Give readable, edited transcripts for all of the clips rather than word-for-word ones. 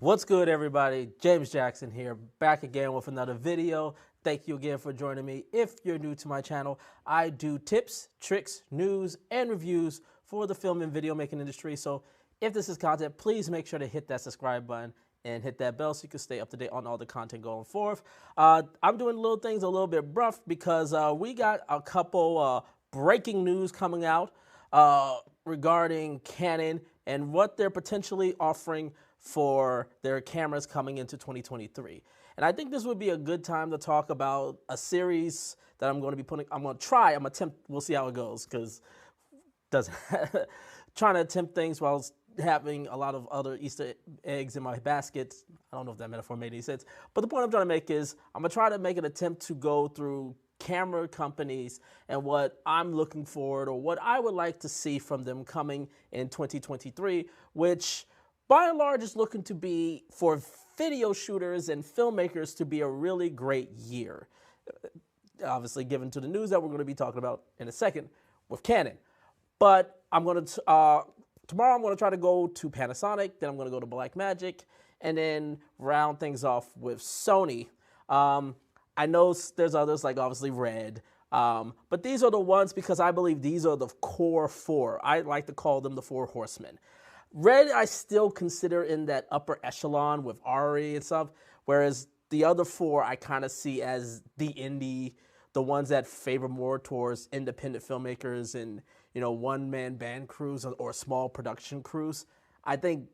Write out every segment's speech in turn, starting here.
What's good, everybody? James Jackson here, back again with another video. Thank you again for joining me. If you're new to my channel, I do tips, tricks, news, and reviews for the film and video making industry. So if this is content, please make sure to hit that subscribe button and hit that bell so you can stay up to date on all the content going forth. I'm doing little things a little bit rough because we got a couple breaking news coming out regarding Canon and what they're potentially offering for their cameras coming into 2023. And I think this would be a good time to talk about a series that I'm going to attempt, we'll see how it goes, because trying to attempt things while having a lot of other Easter eggs in my basket. I don't know if that metaphor made any sense, but the point I'm trying to make is I'm going to try to make an attempt to go through camera companies and what I'm looking forward or what I would like to see from them coming in 2023, which by and large is looking to be, for video shooters and filmmakers, to be a really great year. Obviously, given to the news that we're going to be talking about in a second with Canon. But I'm going to, tomorrow I'm going to try to go to Panasonic, then I'm going to go to Blackmagic, and then round things off with Sony. I know there's others like obviously Red, but these are the ones because I believe these are the core four. I like to call them the four horsemen. Red I still consider in that upper echelon with Ari and stuff, whereas the other four I kind of see as the indie, the ones that favor more towards independent filmmakers and, you know, one-man band crews or small production crews. I think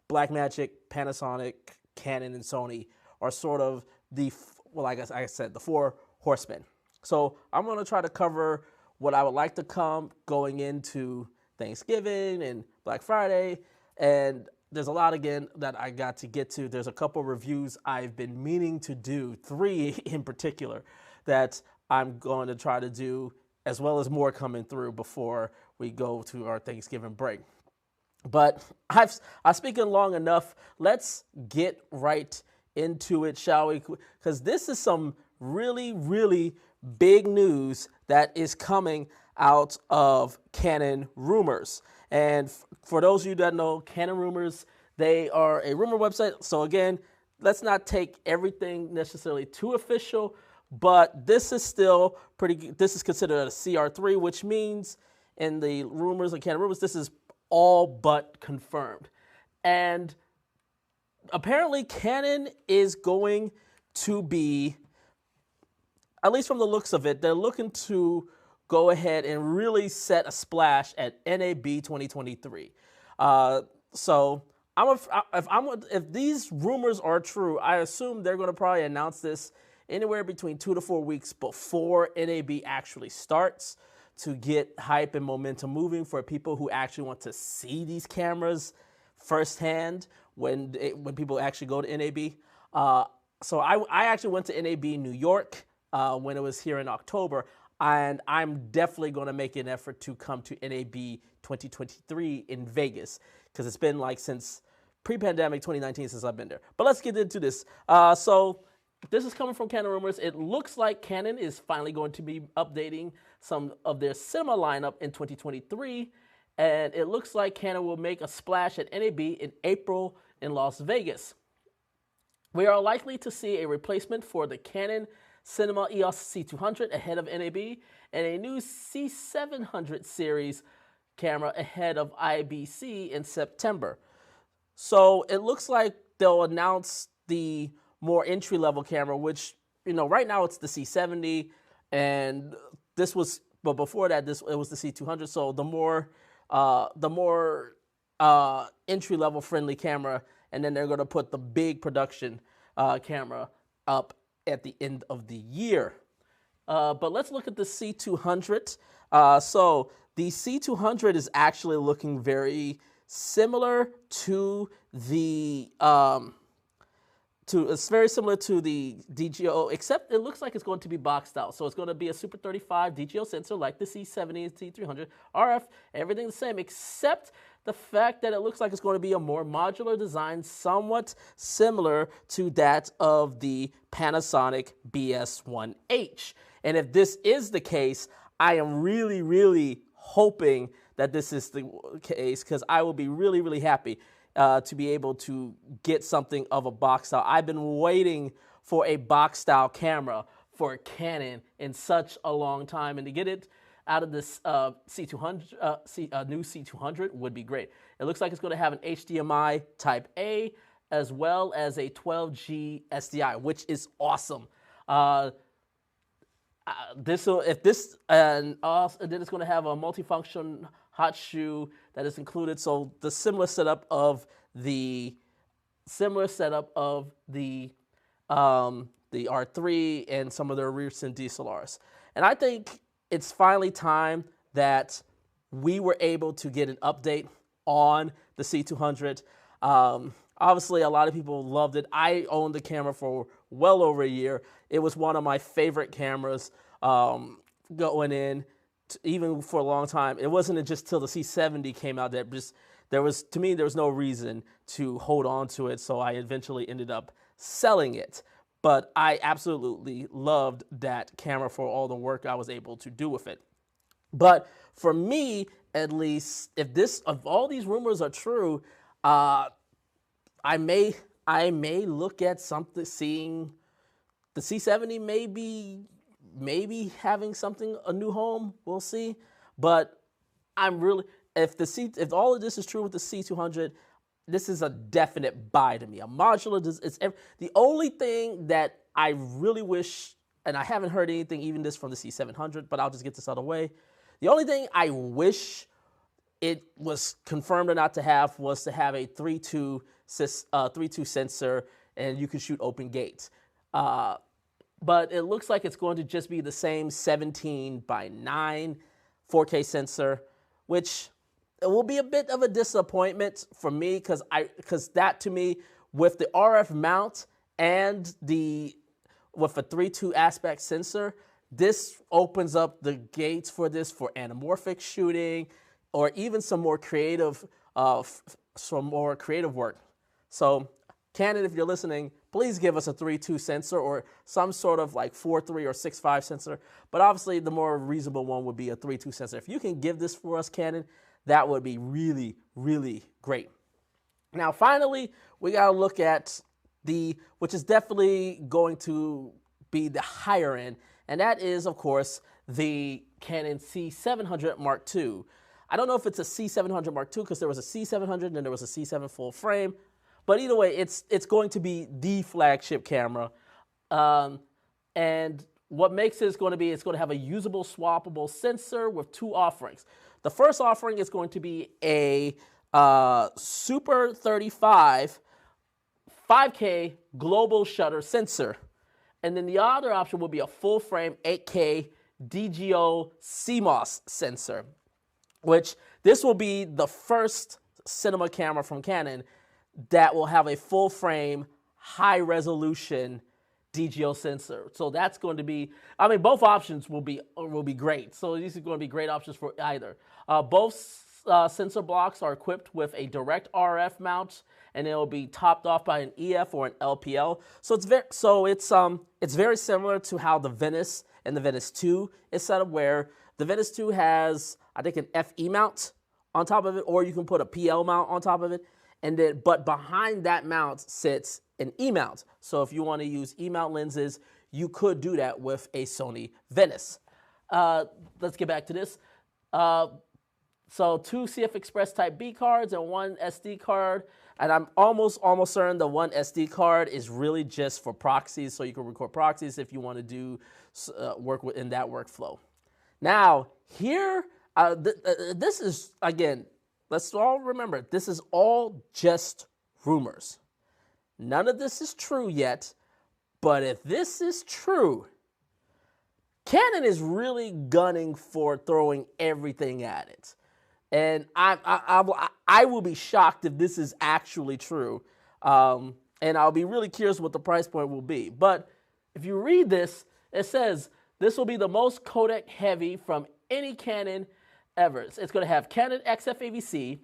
Blackmagic, Panasonic, Canon, and Sony are sort of the, well, like I said, the four horsemen. So I'm going to try to cover what I would like to come going into Thanksgiving and Black Friday, and there's a lot again that I got to get to. There's a couple reviews I've been meaning to do, 3 in particular, that I'm going to try to do, as well as more coming through before we go to our Thanksgiving break. But I've spoken long enough. Let's get right into it, shall we? Because this is some really, really big news that is coming out of Canon Rumors. And for those of you that know Canon Rumors, they are a rumor website. So again, let's not take everything necessarily too official, but this is still pretty good. This is considered a CR3, which means in the rumors of Canon Rumors, this is all but confirmed. And apparently Canon is going to be, at least from the looks of it, they're looking to go ahead and really set a splash at NAB 2023. So if these rumors are true, I assume they're going to probably announce this anywhere between 2 to 4 weeks before NAB actually starts, to get hype and momentum moving for people who actually want to see these cameras firsthand when people actually go to NAB. So I actually went to NAB New York when it was here in October. And I'm definitely going to make an effort to come to NAB 2023 in Vegas, because it's been like since pre-pandemic 2019 since I've been there. But let's get into this. So this is coming from Canon Rumors. It looks like Canon is finally going to be updating some of their cinema lineup in 2023. And it looks like Canon will make a splash at NAB in April in Las Vegas. We are likely to see a replacement for the Canon Cinema EOS C200 ahead of NAB, and a new C700 series camera ahead of IBC in September. So it looks like they'll announce the more entry-level camera, which, you know, right now it's the C70, and this was, but before that, it was the C200. So the more entry-level friendly camera, and then they're going to put the big production camera up at the end of the year. But let's look at the C200. So the C200 is actually looking very similar to the it's very similar to the DGO, except it looks like it's going to be boxed out. So it's going to be a Super 35 DGO sensor like the C70 and C300, RF, everything the same, except the fact that it looks like it's going to be a more modular design, somewhat similar to that of the Panasonic BS1H. And if this is the case, I am really, really hoping that this is the case, because I will be really, really happy. to be able to get something of a box style. I've been waiting for a box style camera for Canon in such a long time, and to get it out of this C200, new C200 would be great. It looks like it's going to have an HDMI Type A as well as a 12G SDI, which is awesome. And then it's going to have a multifunction hot shoe that is included. So the similar setup of the R3 and some of their recent DSLRs. And I think it's finally time that we were able to get an update on the C200. Obviously, a lot of people loved it. I owned the camera for well over a year. It was one of my favorite cameras going in, even for a long time. It wasn't just till the C70 came out that there was no reason to hold on to it, so I eventually ended up selling it. But I absolutely loved that camera for all the work I was able to do with it. But for me, at least, if all these rumors are true, I may look at something, seeing the C70 maybe having a new home. We'll see. But if all of this is true with the C200, this is a definite buy to me. A modular, the only thing that I really wish, and I haven't heard anything even this from the C700, but I'll just get this out of the way. The only thing I wish it was confirmed or not to have was to have a 3.2 sensor, and you can shoot open gate. But it looks like it's going to just be the same 17:9 4K sensor, which it will be a bit of a disappointment for me because that to me, with the RF mount and with a 3.2 aspect sensor, this opens up the gates for anamorphic shooting or even some more creative work. So Canon, if you're listening, please give us a 3.2 sensor or some sort of like 4.3 or 6.5 sensor. But obviously the more reasonable one would be a 3.2 sensor. If you can give this for us, Canon, that would be really, really great. Now, finally, we got to look at which is definitely going to be the higher end, and that is, of course, the Canon C700 Mark II. I don't know if it's a C700 Mark II because there was a C700 and then there was a C7 full frame, but either way, it's going to be the flagship camera. And what makes it's going to have a usable swappable sensor with two offerings. The first offering is going to be a Super 35 5K global shutter sensor. And then the other option will be a full frame 8K DGO CMOS sensor, which this will be the first cinema camera from Canon that will have a full frame high resolution DGO sensor. So that's going to be, both options will be great. So these are going to be great options for either. Both sensor blocks are equipped with a direct RF mount, and it will be topped off by an EF or an LPL. So it's very similar to how the Venice and the Venice 2 is set up, where the Venice 2 has, I think, an FE mount on top of it, or you can put a PL mount on top of it. But behind that mount sits an E mount. So if you want to use E mount lenses, you could do that with a Sony Venice. Let's get back to this. So 2 CF Express Type B cards and 1 SD card. And I'm almost certain the 1 SD card is really just for proxies, so you can record proxies if you want to do work in that workflow. Now, here, this is, again, let's all remember, this is all just rumors. None of this is true yet, but if this is true, Canon is really gunning for throwing everything at it. And I will be shocked if this is actually true. And I'll be really curious what the price point will be. But if you read this, it says this will be the most codec heavy from any Canon ever. It's going to have Canon XF-AVC,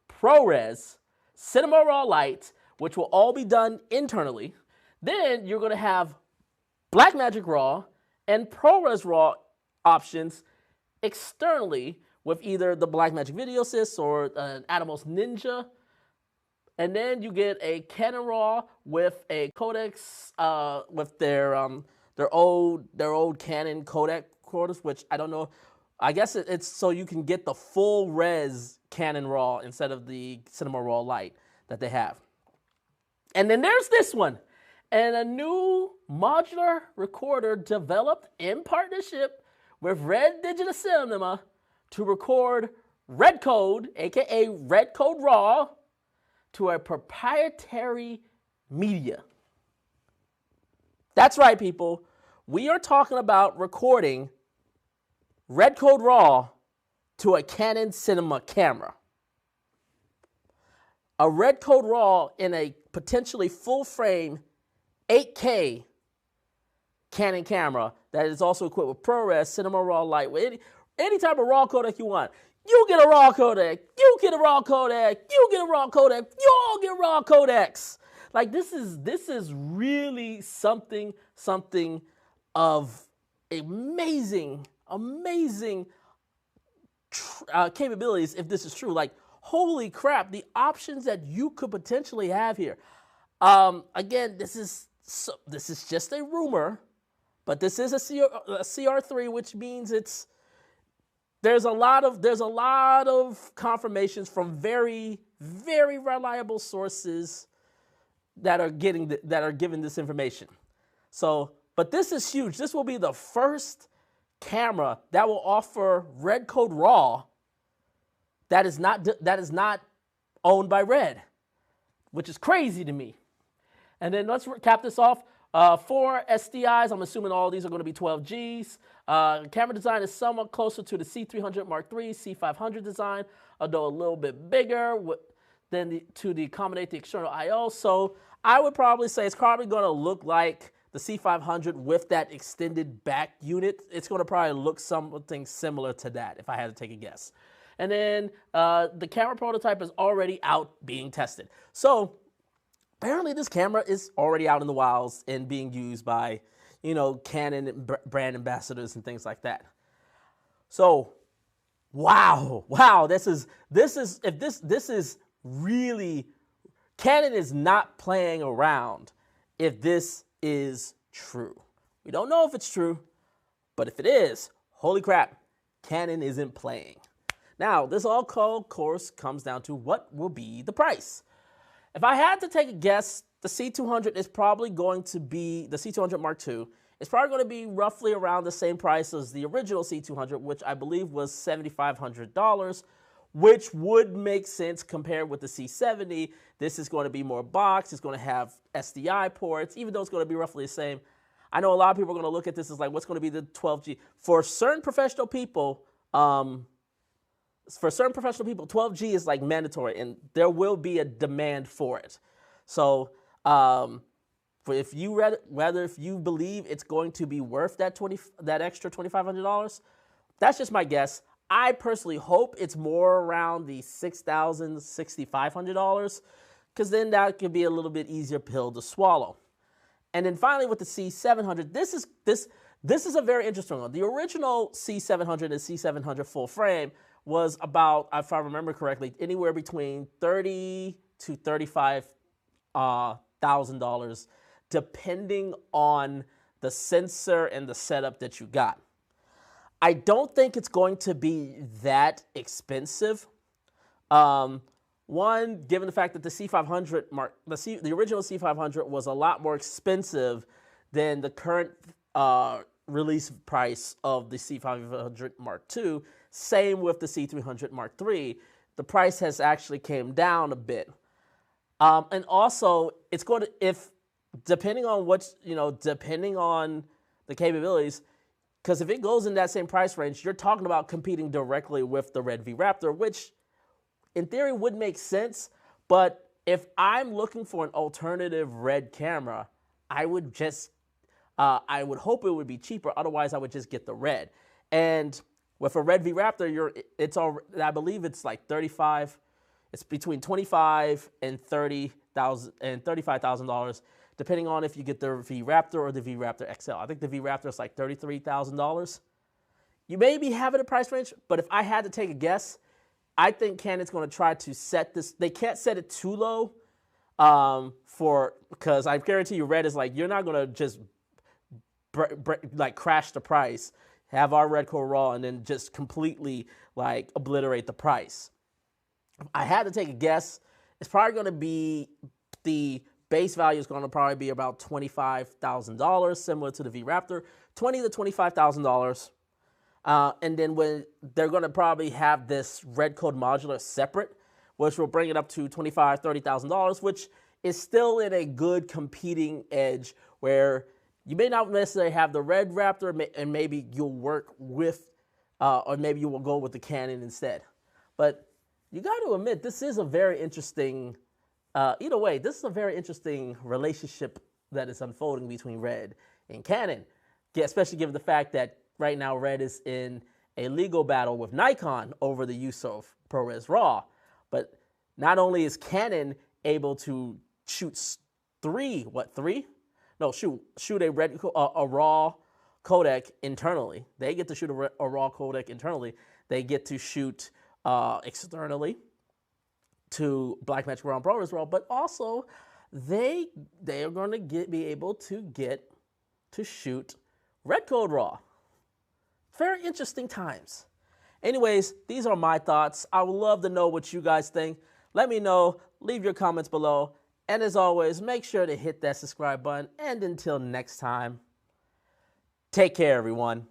ProRes, Cinema Raw Light, which will all be done internally. Then you're going to have Blackmagic Raw and ProRes Raw options externally with either the Blackmagic Video Assist or an Atomos Ninja And then you get a Canon RAW with a codecs, with their old Canon codec recorders, which I don't know. I guess it's so you can get the full res Canon RAW instead of the Cinema RAW Lite that they have. And then there's this one, and a new modular recorder developed in partnership with Red Digital Cinema to record REDCODE, aka REDCODE RAW, to a proprietary media. That's right, people. We are talking about recording REDCODE RAW to a Canon Cinema camera. A REDCODE RAW in a potentially full-frame 8K Canon camera that is also equipped with ProRes, Cinema RAW Lite, with any type of RAW codec you want. You get a RAW codec, you get a RAW codec, you get a RAW codec, you all get RAW codecs. Like this is really something of amazing capabilities if this is true. Like, holy crap, the options that you could potentially have here. Again, this is just a rumor, but this is a CR3, which means there's a lot of confirmations from very reliable sources that are giving this information. So, but this is huge. This will be the first camera that will offer REDCODE RAW that is not owned by Red, which is crazy to me. And then let's cap this off. 4 SDIs, I'm assuming all these are going to be 12Gs. Camera design is somewhat closer to the C300 Mark III, C500 design, although a little bit bigger to accommodate the external I/O. So I would probably say it's probably going to look like the C500 with that extended back unit. It's going to probably look something similar to that, if I had to take a guess. And then the camera prototype is already out being tested. So apparently this camera is already out in the wilds and being used by, Canon brand ambassadors and things like that. So, wow, this is really, Canon is not playing around if this is true. We don't know if it's true, but if it is, holy crap, Canon isn't playing. Now, this all, of course, comes down to what will be the price. If I had to take a guess, the C200 is probably going to be, the C200 Mark II, is probably going to be roughly around the same price as the original C200, which I believe was $7,500, which would make sense compared with the C70. This is going to be more box. It's going to have SDI ports, even though it's going to be roughly the same. I know a lot of people are going to look at this as like, what's going to be the 12G? For certain professional people, 12G is like mandatory, and there will be a demand for it. So, if you believe it's going to be worth that extra $2,500, that's just my guess. I personally hope it's more around the $6,000, $6,500, because then that could be a little bit easier pill to swallow. And then finally with the C700, this is a very interesting one. The original C700 and C700 full frame was about, if I remember correctly, anywhere between $30,000 to $35,000, depending on the sensor and the setup that you got. I don't think it's going to be that expensive. One, given the fact that the C500 the original C500 was a lot more expensive than the current release price of the C500 Mark II. Same with the C300 Mark III. The price has actually came down a bit. And also, it's going to, depending on depending on the capabilities, because if it goes in that same price range, you're talking about competing directly with the Red V Raptor, which in theory would make sense. But if I'm looking for an alternative Red camera, I would hope it would be cheaper. Otherwise, I would just get the Red. And with a Red V Raptor, I believe it's like $35,000. It's between $25,000 and $35,000, depending on if you get the V Raptor or the V Raptor XL. I think the V Raptor is like $33,000. You may be having a price range, but if I had to take a guess, I think Canon's going to try to set this. They can't set it too low because I guarantee you Red is like, you're not gonna just like crash the price, have our REDCODE RAW, and then just completely like obliterate the price. I had to take a guess. It's probably going to be, the base value is going to probably be about $25,000, similar to the V-Raptor, $20,000 to $25,000. And then when they're going to probably have this REDCODE modular separate, which will bring it up to $25,000, $30,000, which is still in a good competing edge where you may not necessarily have the Red Raptor, and maybe you'll work with, or maybe you will go with the Canon instead. But you got to admit, this is a very interesting, either way, this is a very interesting relationship that is unfolding between Red and Canon, especially given the fact that right now Red is in a legal battle with Nikon over the use of ProRes RAW. But not only is Canon able to shoot shoot a RAW codec internally. They get to shoot a RAW codec internally. They get to shoot externally to Blackmagic RAW and ProRes RAW, but also they are going to be able to get to shoot REDCODE RAW. Very interesting times. Anyways, these are my thoughts. I would love to know what you guys think. Let me know. Leave your comments below. And as always, make sure to hit that subscribe button. And until next time, take care, everyone.